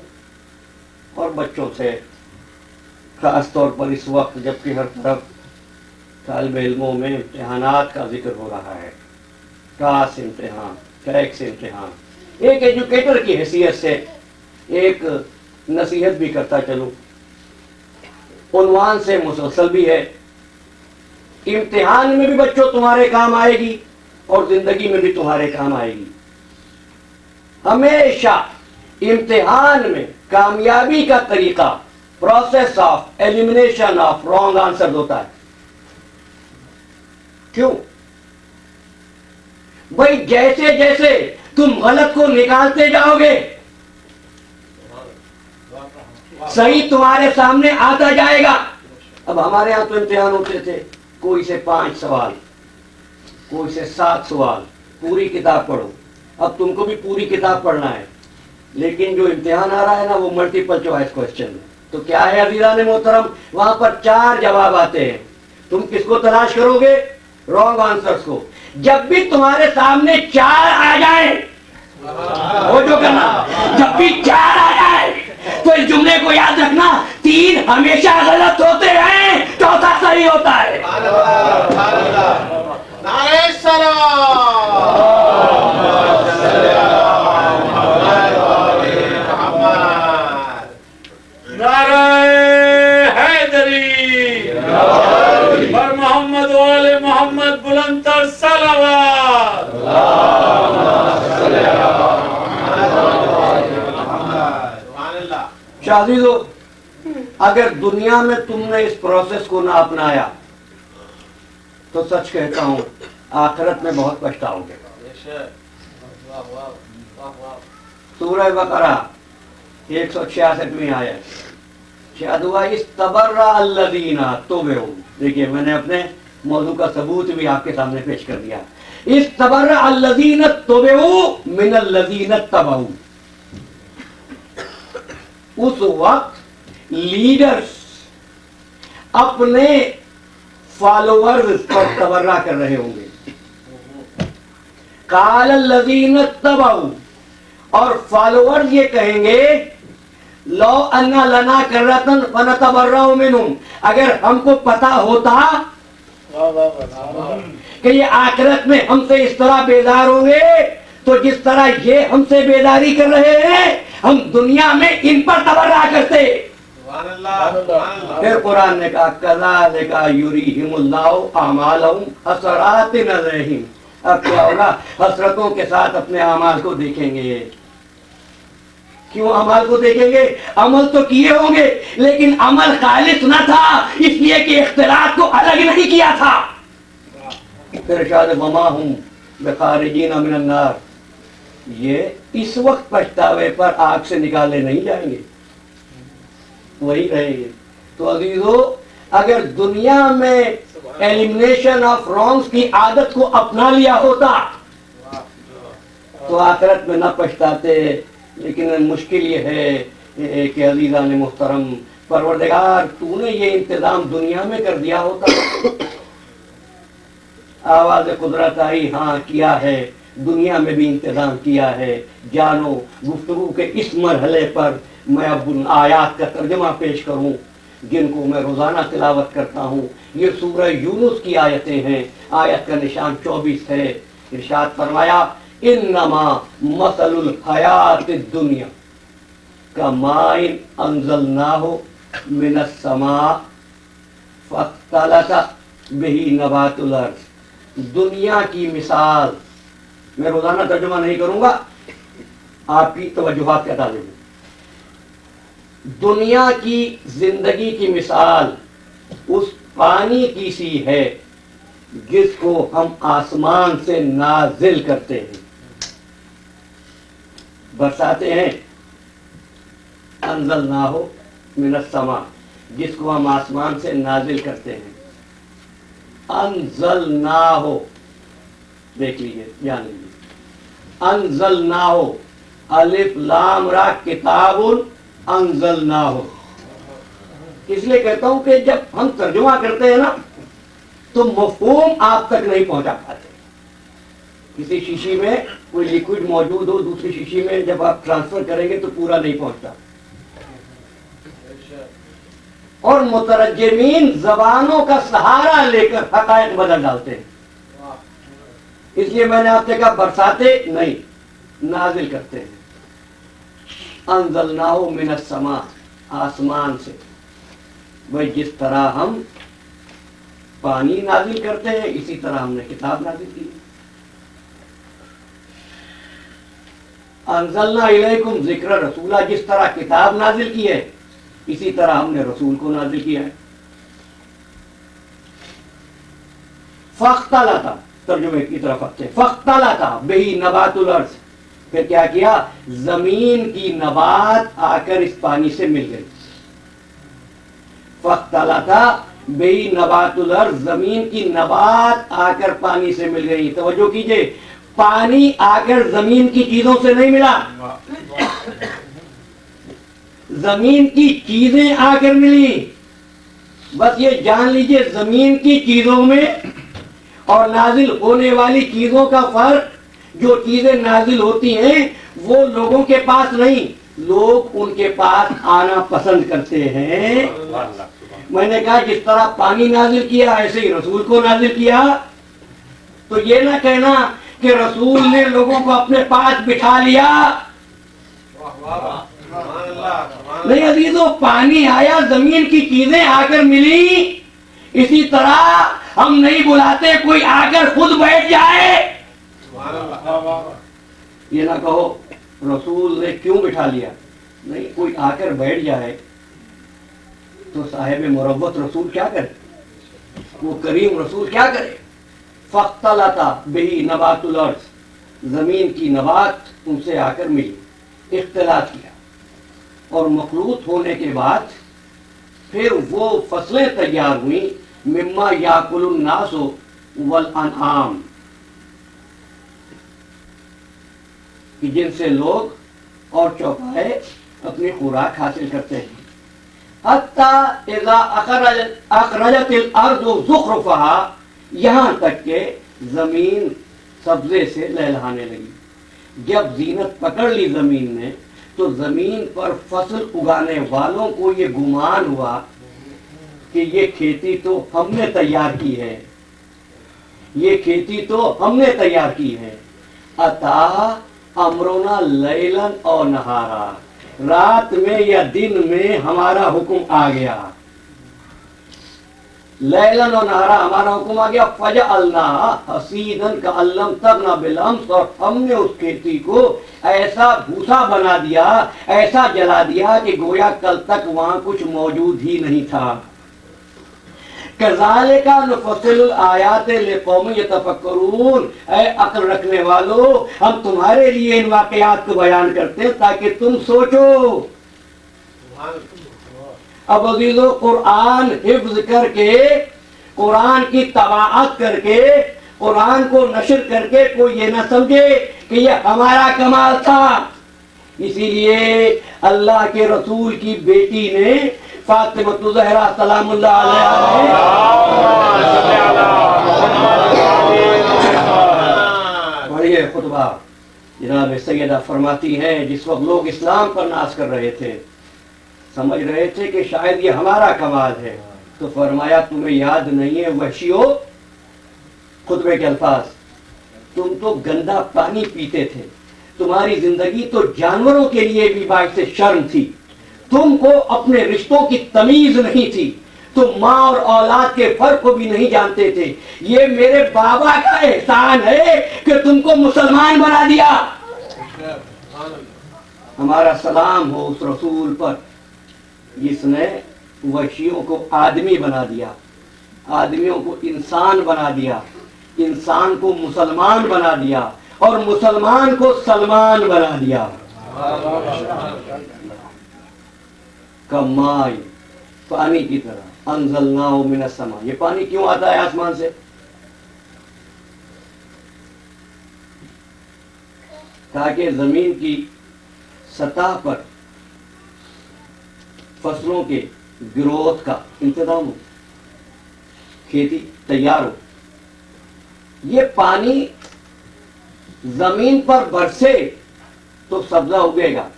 Speaker 2: اور بچوں سے خاص طور پر اس وقت جبکہ ہر طرف طالب علموں میں امتحانات کا ذکر ہو رہا ہے، ٹاس امتحان، ٹیکس امتحان، ایک ایجوکیٹر کی حیثیت سے ایک نصیحت بھی کرتا چلوں، عنوان سے مسلسل بھی ہے، امتحان میں بھی بچوں تمہارے کام آئے گی اور زندگی میں بھی تمہارے کام آئے گی۔ ہمیشہ امتحان میں کامیابی کا طریقہ process of elimination of wrong answer ہوتا ہے۔ کیوں؟ بھائی جیسے جیسے تم غلط کو نکالتے جاؤ گے صحیح تمہارے سامنے آتا جائے گا۔ اب ہمارے ہاں تو امتحان ہوتے تھے، کوئی سے 5 سوال، کوئی سے 7 سوال، پوری کتاب پڑھو۔ اب تم کو بھی پوری کتاب پڑھنا ہے، لیکن جو امتحان آ رہا ہے نا وہ ملٹیپل چوائس کوسچن ہے۔ تو کیا ہے عزیزان محترم، وہاں پر 4 جواب آتے ہیں، تم کس کو تلاش کرو گے؟ رانگ آنسرز کو۔ جب بھی تمہارے سامنے 4 آ جائیں، وہ جو کرنا، جب بھی 4 آ جائیں تو اس جملے کو یاد رکھنا، 3 ہمیشہ غلط ہوتے ہیں، چوتھا صحیح ہوتا ہے۔
Speaker 3: نعرہ سلام، نعرہ حیدری، بر محمد و آل محمد بلند تر صلوات۔
Speaker 2: شاہزیدو، اگر دنیا میں تم نے اس پروسیس کو نہ اپنایا تو سچ کہتا ہوں آخرت میں بہت پچھتاؤ گے۔ سورہ بقرہ 166ویں آیت، شاید ہوا استبرأ الذین تبعوا، دیکھیے میں نے اپنے موضوع کا ثبوت بھی آپ کے سامنے پیش کر دیا۔ استبرأ الذین تبعوا من الذین اتبعوا، اس وقت لیڈرز اپنے فالوورز پر تبرہ کر رہے ہوں گے۔ قال الذین اتبعوا، اور فالوورز یہ کہیں گے لو ان لنا کرۃ فنتبرأ منہم، اگر ہم کو پتا ہوتا کہ یہ آخرت میں ہم سے اس طرح بیدار ہوں گے تو جس طرح یہ ہم سے بیداری کر رہے ہیں ہم دنیا میں ان پر تبرہ کرتے۔ پھر قرآن نے کہا کذالک یریہم اللہ اعمالہم حسرات علیہم، اب کیا ہوگا؟ حسرتوں کے ساتھ اپنے اعمال کو دیکھیں گے۔ کیوں اعمال کو دیکھیں گے؟ عمل تو کیے ہوں گے لیکن عمل خالص نہ تھا، اس لیے کہ اختلاط کو الگ نہیں کیا تھا۔ پھر شاید وما ہم بخارجین من النار، یہ اس وقت پچھتاوے پر آگ سے نکالے نہیں جائیں گے، وہی رہیں گے۔ تو عزیزو، اگر دنیا میں ایلیمنیشن آف رانگز کی عادت کو اپنا لیا ہوتا تو آخرت میں نہ پچھتاتے، لیکن مشکل یہ ہے کہ عزیزان محترم، پروردگار تو نے یہ انتظام دنیا میں کر دیا ہوتا۔ آواز قدرت آئی، ہاں کیا ہے، دنیا میں بھی انتظام کیا ہے۔ جانو گفتگو کے اس مرحلے پر میں اب ان آیات کا ترجمہ پیش کروں جن کو میں روزانہ تلاوت کرتا ہوں۔ یہ سورہ یونس کی آیتیں ہیں، آیت کا نشان 24 ہے۔ ارشاد فرمایا انما مثل الحیات الدنیا کماء انزلناہ من السماء فاختلط بہ نبات الارض، دنیا کی مثال، میں روزانہ ترجمہ نہیں کروں گا، آپ کی توجہات کا طالب ہوں۔ دنیا کی زندگی کی مثال اس پانی کی سی ہے جس کو ہم آسمان سے نازل کرتے ہیں، برساتے ہیں۔ انزلناہ من السماء، جس کو ہم آسمان سے نازل کرتے ہیں۔ انزلناہ، دیکھ لیجیے، جان لیجیے، انزلناہ، الف لام را کتاب انزلناہ۔ اس لیے کہتا ہوں کہ جب ہم ترجمہ کرتے ہیں نا تو مفہوم آپ تک نہیں پہنچا پاتے۔ کسی شیشی میں کوئی لیکوڈ موجود ہو، دوسری شیشی میں جب آپ ٹرانسفر کریں گے تو پورا نہیں پہنچتا۔ اور مترجمین زبانوں کا سہارا لے کر حقائق بدل ڈالتے ہیں. اس لیے میں نے آپ سے کہا برساتے نہیں، نازل کرتے ہیں. انزلناہ من السماء، آسمان سے. بھائی جس طرح ہم پانی نازل کرتے ہیں اسی طرح ہم نے کتاب نازل کی. انزلنا الیکم ذکر رسولہ، جس طرح کتاب نازل کی ہے اسی طرح ہم نے رسول کو نازل کیا ہے. فاختلط، ترجمے کی طرف آتے ہیں، فاختلط بہی نبات الارض، پھر کیا کیا؟ زمین کی نبات آ کر اس پانی سے مل گئی. فاختلط بہی نبات الارض، زمین کی نبات آ کر پانی سے مل گئی. توجہ کیجئے، پانی آ کر زمین کی چیزوں سے نہیں ملا، زمین کی چیزیں آ کر ملی. بس یہ جان لیجئے زمین کی چیزوں میں اور نازل ہونے والی چیزوں کا فرق. جو چیزیں نازل ہوتی ہیں وہ لوگوں کے پاس نہیں، لوگ ان کے پاس آنا پسند کرتے ہیں. میں نے کہا جس طرح پانی نازل کیا ایسے ہی رسول کو نازل کیا. تو یہ نہ کہنا کہ رسول نے لوگوں کو اپنے پاس بٹھا لیا. نہیں عزیزو، پانی آیا، زمین کی چیزیں آ کر ملی. اسی طرح ہم نہیں بلاتے کوئی آ کر خود بیٹھ جائے. یہ نہ کہو رسول نے کیوں بٹھا لیا. نہیں، کوئی آ کر بیٹھ جائے تو صاحب مروت رسول کیا کرے، وہ کریم رسول کیا کرے. فاختلط بہی نبات الارض، زمین کی نبات ان سے آ کر ملی، اختلاط کیا. اور مخلوط ہونے کے بعد پھر وہ فصلیں تیار ہوئیں، مما یاکل الناس والانعام، کہ جن سے لوگ اور چوپائے اپنی خوراک حاصل کرتے ہیں. حتی اذا اخرجت الارض زخرفها، یہاں تک کہ زمین سبزے سے لہلہانے لگی. جب زینت پکڑ لی زمین نے تو زمین پر فصل اگانے والوں کو یہ گمان ہوا کہ یہ کھیتی تو ہم نے تیار کی ہے، یہ کھیتی تو ہم نے تیار کی ہے. اتا امرنا لیلن اور نہارا، رات میں یا دن میں ہمارا حکم آ گیا. لیلن و نہارا ہمارا حکم آ گیا. فجعلناہا حصیدن کأن لم تغن بالامس، اور ہم نے اس کھیتی کو ایسا بھوسا بنا دیا، ایسا جلا دیا کہ گویا کل تک وہاں کچھ موجود ہی نہیں تھا. کذالک نفصل الآیات لقوم یتفکرون، اے عقل رکھنے والو، ہم تمہارے لیے ان واقعات کو بیان کرتے ہیں تاکہ تم سوچو. اب عزیزو، قرآن حفظ کر کے، قرآن کی طباعت کر کے، قرآن کو نشر کر کے کوئی یہ نہ سمجھے کہ یہ ہمارا کمال تھا. اسی لیے اللہ کے رسول کی بیٹی نے فاطمہ زہرا سلام اللہ علیہا پڑھیے خطبہ. جناب سیدہ فرماتی ہیں جس وقت لوگ اسلام پر ناز کر رہے تھے، سمجھ رہے تھے کہ شاید یہ ہمارا کمال ہے، تو فرمایا تمہیں یاد نہیں ہے وحشیو، خطبے کے الفاظ، تم تو گندا پانی پیتے تھے، تمہاری زندگی تو جانوروں کے لیے بھی باعث شرم تھی، تم کو اپنے رشتوں کی تمیز نہیں تھی، تم ماں اور اولاد کے فرق کو بھی نہیں جانتے تھے. یہ میرے بابا کا احسان ہے کہ تم کو مسلمان بنا دیا. ہمارا سلام ہو اس رسول پر جس نے وحشیوں کو آدمی بنا دیا، آدمیوں کو انسان بنا دیا، انسان کو مسلمان بنا دیا، اور مسلمان کو سلمان بنا دیا. کمائی، پانی کی طرح، انزلناہ من السماء. یہ پانی کیوں آتا ہے آسمان سے؟ تاکہ زمین کی سطح پر فصلوں کے گروتھ کا انتظام ہو، کھیتی تیار ہو. یہ پانی زمین پر برسے تو سبزہ اگے گا،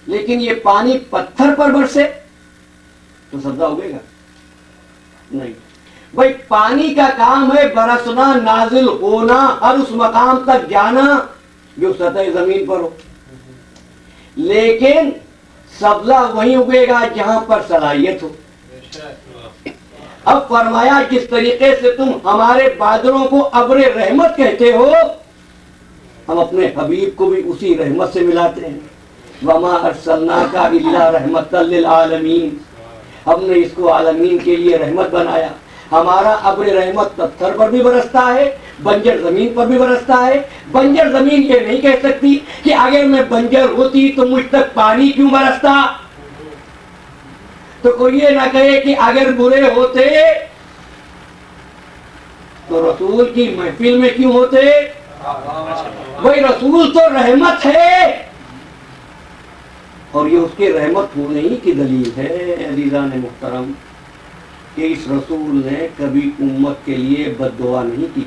Speaker 2: لیکن یہ پانی پتھر پر برسے تو سبزہ اگے گا نہیں. بھائی پانی کا کام ہے برسنا، نازل ہونا، ہر اس مقام تک جانا جو سطح زمین پر ہو، لیکن سبزہ وہیں اگے گا جہاں پر صلاحیت ہو. اب فرمایا جس طریقے سے تم ہمارے بادلوں کو ابر رحمت کہتے ہو، ہم اپنے حبیب کو بھی اسی رحمت سے ملاتے ہیں. وما ارسلناک الا رحمت للعالمین، ہم نے اس کو عالمین کے لیے رحمت بنایا. ہمارا ابر رحمت پتھر پر بھی برستا ہے، بنجر زمین پر بھی برستا ہے. بنجر زمین یہ نہیں کہہ سکتی کہ اگر میں بنجر ہوتی تو مجھ تک پانی کیوں برستا. تو کوئی یہ نہ کہے کہ اگر برے ہوتے تو رسول کی محفل میں کیوں ہوتے. وہی رسول تو رحمت ہے، اور یہ اس کے رحمت ہونے ہی کی دلیل ہے عزیزان محترم کہ اس رسول نے کبھی امت کے لیے بد دعا نہیں کی.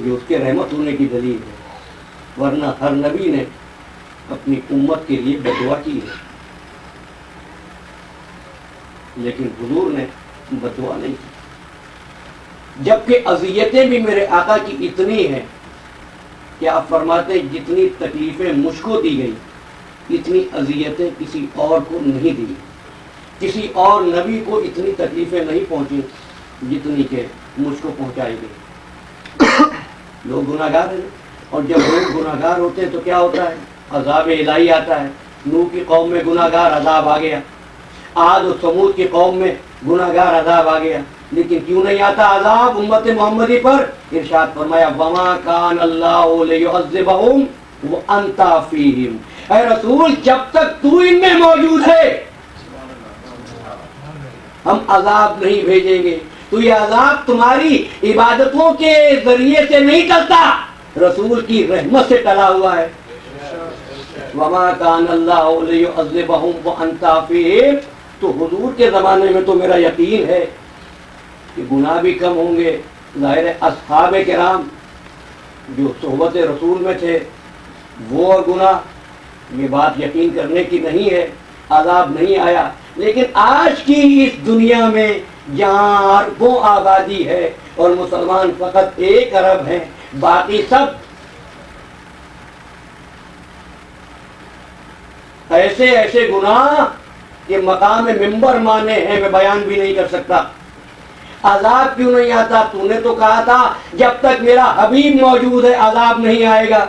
Speaker 2: یہ اس کے رحمت ہونے کی دلیل ہے، ورنہ ہر نبی نے اپنی امت کے لیے بد دعا کی ہے، لیکن حضور نے بد دعا نہیں کی. جبکہ اذیتیں بھی میرے آقا کی اتنی ہیں کہ آپ فرماتے ہیں جتنی تکلیفیں مجھ کو دی گئی اتنی اذیتیں کسی اور کو نہیں دی. کسی اور نبی کو اتنی تکلیفیں نہیں پہنچی جتنی کہ مجھ کو پہنچائی گئی. لوگ گناہ گار ہیں، اور جب لوگ گناہ گار ہوتے ہیں تو کیا ہوتا ہے؟ عذاب الہی آتا ہے. نوح کی قوم میں گناہ گار عذاب آ گیا، عاد و ثمود کی قوم میں گناہ گار عذاب آ گیا، لیکن کیوں نہیں آتا عذاب امت محمدی پر؟ ارشاد فرمایا وما کان اللہ لیعذبہم وانت فیہم. اے رسول جب تک تو ان میں موجود ہے ہم عذاب نہیں بھیجیں گے. تو یہ عذاب تمہاری عبادتوں کے ذریعے سے نہیں ٹلتا، رسول کی رحمت سے ٹلا ہوا ہے. وما کان اللہ لیعذبہم وانت فیہم. تو حضور کے زمانے میں تو میرا یقین ہے کہ گناہ بھی کم ہوں گے. ظاہر ہے اصحاب کرام جو صحبت رسول میں تھے وہ اور گناہ، یہ بات یقین کرنے کی نہیں ہے، عذاب نہیں آیا. لیکن آج کی اس دنیا میں جہاں اربوں آبادی ہے اور مسلمان فقط 1 ارب ہیں، باقی سب ایسے ایسے گناہ کہ مقام ممبر مانے ہیں میں بیان بھی نہیں کر سکتا. عذاب کیوں نہیں آتا؟ تو نے تو کہا تھا جب تک میرا حبیب موجود ہے عذاب نہیں آئے گا.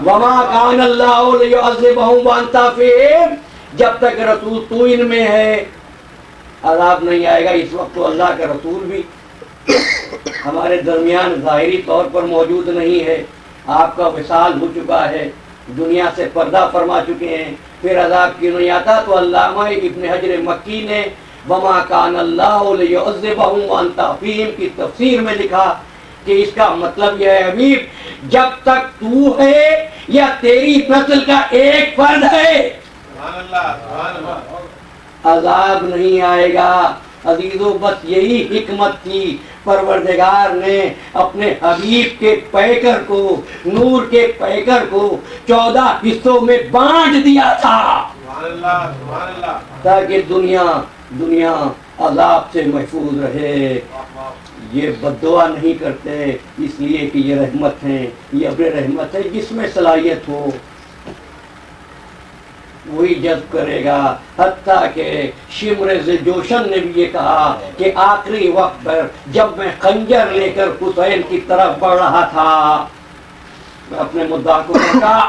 Speaker 2: وما کان اللہ لیعذبہم وانت فیہم. جب تک رسول تو ان میں ہے عذاب نہیں آئے گا. اس وقت تو اللہ کا رسول بھی ہمارے درمیان ظاہری طور پر موجود نہیں ہے. آپ کا وصال ہو چکا ہے، دنیا سے پردہ فرما چکے ہیں، پھر عذاب کیوں نہیں آتا؟ تو علامہ ابن حجر مکی نے وما کان اللہ لیعذبہم وانت فیہم کی تفسیر میں لکھا کہ اس کا مطلب یہ ہے حبیب جب تک تو ہے یا تیری نسل کا ایک فرد ہے عذاب نہیں آئے گا. عزیزو بس یہی حکمت تھی. پروردگار نے اپنے حبیب کے پیکر کو، نور کے پیکر کو 14 حصوں میں بانٹ دیا تھا تاکہ دنیا عذاب سے محفوظ رہے. یہ بد دعا نہیں کرتے اس لیے کہ یہ رحمت ہے، یہ ابر رحمت ہے. جس میں صلاحیت ہو وہی جذب کرے گا. حتیٰ کہ شمر جوشن نے بھی یہ کہا کہ آخری وقت پر جب میں خنجر لے کر حسین کی طرف بڑھ رہا تھا، میں اپنے مدعا کو کہا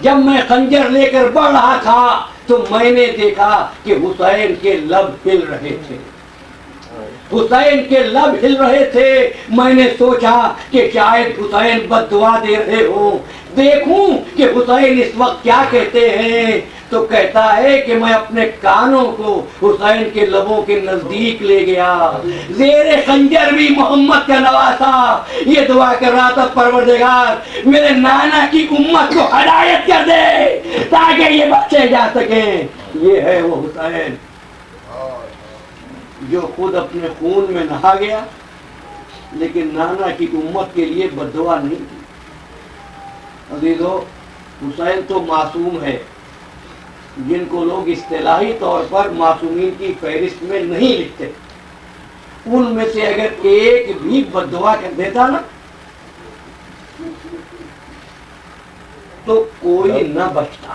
Speaker 2: جب میں خنجر لے کر بڑھ رہا تھا تو میں نے دیکھا کہ حسین کے لب ہل رہے تھے. حسین کے لب ہل رہے تھے. میں نے سوچا کہ شاید حسین بد دعا دے رہے ہوں، دیکھوں کہ حسین اس وقت کیا کہتے ہیں. تو کہتا ہے کہ میں اپنے کانوں کو حسین کے لبوں کے نزدیک لے گیا. زیر خنجر بھی محمد کا نواسا یہ دعا کر رہا تھا پروردگار میرے نانا کی امت کو ہدایت کر دے تاکہ یہ بچے جا سکیں. یہ ہے وہ حسین جو خود اپنے خون میں نہا گیا لیکن نانا کی امت کے لیے بد دعا نہیں کی. عزیزو حسین تو معصوم ہے جن کو لوگ اصطلاحی طور پر معصومین کی فہرست میں نہیں لکھتے، ان میں سے اگر ایک بھی بد دعا کر دیتا نا تو کوئی نہ بچتا،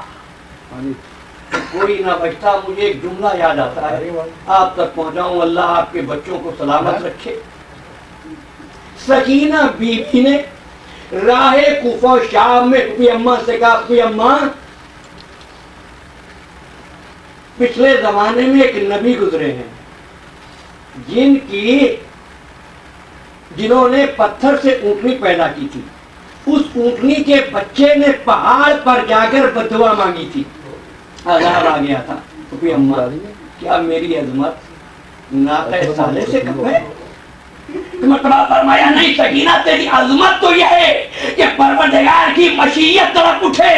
Speaker 2: کوئی نہ بچتا۔ مجھے ایک جملہ یاد آتا ہے، آپ تک پہنچاؤں، اللہ آپ کے بچوں کو سلامت رکھے۔ سکینہ بی بی نے راہ کوفہ شام میں پھپھی اماں سے کہا، پھپھی اماں پچھلے زمانے میں ایک نبی گزرے ہیں جنہوں نے پتھر سے اونٹنی پیدا کی تھی، اس اونٹنی کے بچے نے پہاڑ پر جا کر بددعا مانگی تھی، عذاب آ گیا تھا۔ پھپھی اماں کیا میری عظمت ناقہ صالح سے کم ہے؟ مرتبہ فرمایا نہیں سکینہ، تیری عظمت تو یہ ہے کہ پروردگار کی مشیت طرف اٹھے،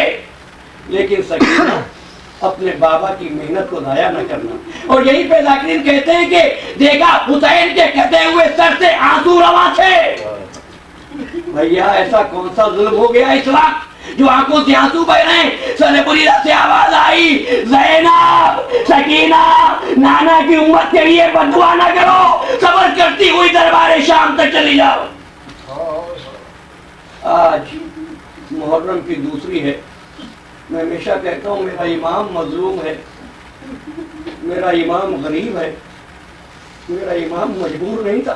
Speaker 2: لیکن سکینہ اپنے بابا کی محنت کو ضائع نہ کرنا۔ اور یہی پہ ذاکرین کہتے ہیں کہ دیکھا حسین کے کٹے ہوئے سر سے آنسو رواں تھے۔ بھیا ایسا کون سا ظلم ہو گیا اس وقت جو آنکھوں سے آنسو بہ رہے ہیں؟ سر بریدہ سے آواز آئی، زینب، سکینہ، نانا کی امت کے لیے بددعا نہ کرو، صبر کرتی ہوئی دربار شام تک چلی جاؤ۔ آج محرم کی دوسری ہے، میں ہمیشہ کہتا ہوں میرا امام مظلوم ہے، میرا امام غریب ہے، میرا امام مجبور نہیں تھا،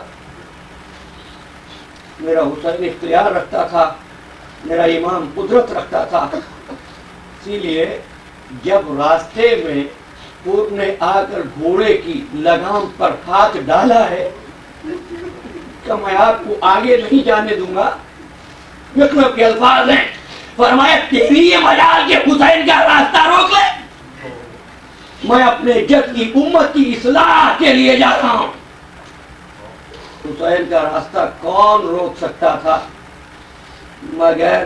Speaker 2: میرا حسین اختیار رکھتا تھا، میرا امام قدرت رکھتا تھا۔ اسی لیے جب راستے میں پور نے آ کر گھوڑے کی لگام پر ہاتھ ڈالا ہے کہ میں آپ کو آگے نہیں جانے دوں گا، مطلب کے الفاظ ہیں، فرمایا تیری یہ مجال کہ حسین کا راستہ روک لے، میں اپنے جد کی امت کی اصلاح کے لیے جاتا ہوں۔ حسین کا راستہ کون روک سکتا تھا؟ مگر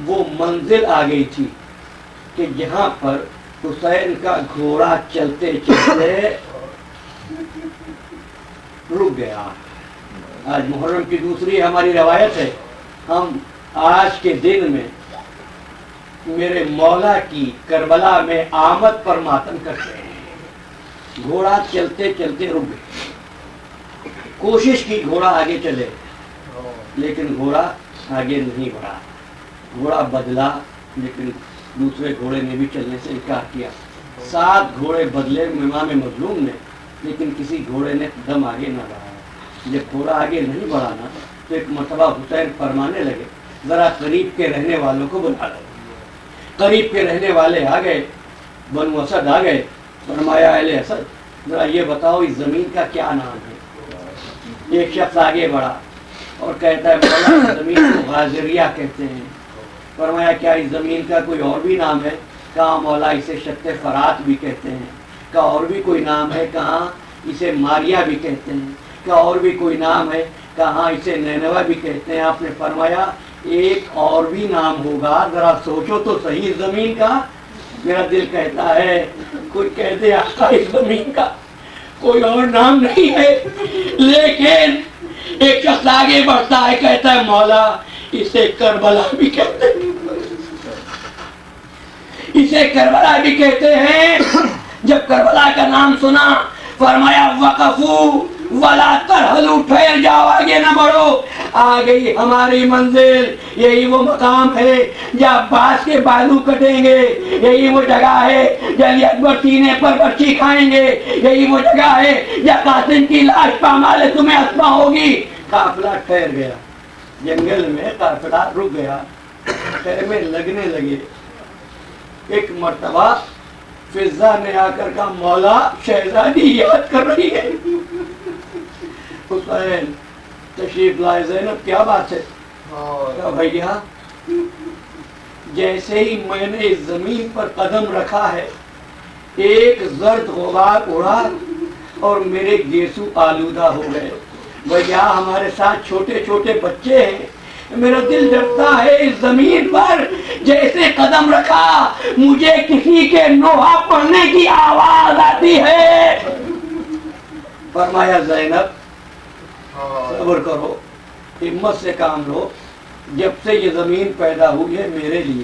Speaker 2: وہ منزل آ گئی تھی کہ جہاں پر حسین کا گھوڑا چلتے چلتے رک گیا۔ آج محرم کی دوسری ہماری روایت ہے، ہم آج کے دن میں میرے مولا کی کربلا میں آمد پر ماتم کرتے ہیں۔ گھوڑا چلتے چلتے رک گئے، کوشش کی گھوڑا آگے چلے لیکن گھوڑا آگے نہیں بڑھا، گھوڑا بدلا لیکن دوسرے گھوڑے نے بھی چلنے سے انکار کیا۔ 7 گھوڑے بدلے امام مظلوم نے، لیکن کسی گھوڑے نے قدم آگے نہ بڑھایا۔ جب گھوڑا آگے نہیں بڑھا نا تو ایک مرتبہ حسین فرمانے لگے، ذرا قریب کے رہنے والوں کو بلا لو۔ قریب کے رہنے والے آ گئے، بنو اسد آ گئے، فرمایا اہل اسد ذرا یہ بتاؤ اس زمین کا کیا نام ہے؟ ایک شخص آگے بڑھا اور کہتا ہے مولا اس زمین کو غازریہ کہتے ہیں۔ فرمایا کیا اس زمین کا کوئی اور بھی نام ہے؟ کہا مولا اسے شط فرات بھی کہتے ہیں۔ کہا اور بھی کوئی نام ہے؟ کہا اسے ماریا بھی کہتے ہیں۔ کہا اور بھی کوئی نام ہے؟ کہا اسے نینوہ بھی کہتے ہیں۔ آپ نے فرمایا ایک اور بھی نام ہوگا، ذرا سوچو تو صحیح اس زمین کا۔ میرا دل کہتا ہے کوئی کہہ دے آقا اس زمین کا کوئی اور نام نہیں ہے، لیکن ایک شخص آگے بڑھتا ہے، کہتا ہے مولا اسے کربلا بھی کہتے ہیں، اسے کربلا بھی کہتے ہیں۔ جب کربلا کا نام سنا فرمایا وقفو ولا ترحلوا، ٹھہر جاؤ آگے نہ بڑھو، آ گئی ہماری منزل، یہی وہ مقام ہے جہاں عباس کے بالو کٹیں گے، یہی وہ جگہ ہے جہاں علی اکبر سینے پر برچی کھائیں گے، یہی وہ جگہ ہے جہاں قاسم کی لاش پامال تمہیں اسما ہوگی۔ قافلہ ٹھہر گیا، جنگل میں قافلہ رک گیا، خیمے لگنے لگے۔ ایک مرتبہ فضا نے آ کر کہا مولا شہزادی یاد کر رہی ہے۔ حسین تشریف لائے، زینب کیا بات ہے؟ کہا بھیا جیسے ہی میں نے اس زمین پر قدم رکھا ہے ایک زرد غبار اڑا اور میرے گیسو آلودہ ہو گئے۔ بھیا ہمارے ساتھ چھوٹے چھوٹے بچے ہیں، میرا دل ڈرتا ہے اس زمین پر جیسے قدم رکھا مجھے کسی کے نوحہ پڑھنے کی آواز آتی ہے۔ فرمایا زینب صبر کرو، ہمت سے کام لو، جب سے یہ زمین پیدا ہوئی ہے میرے لیے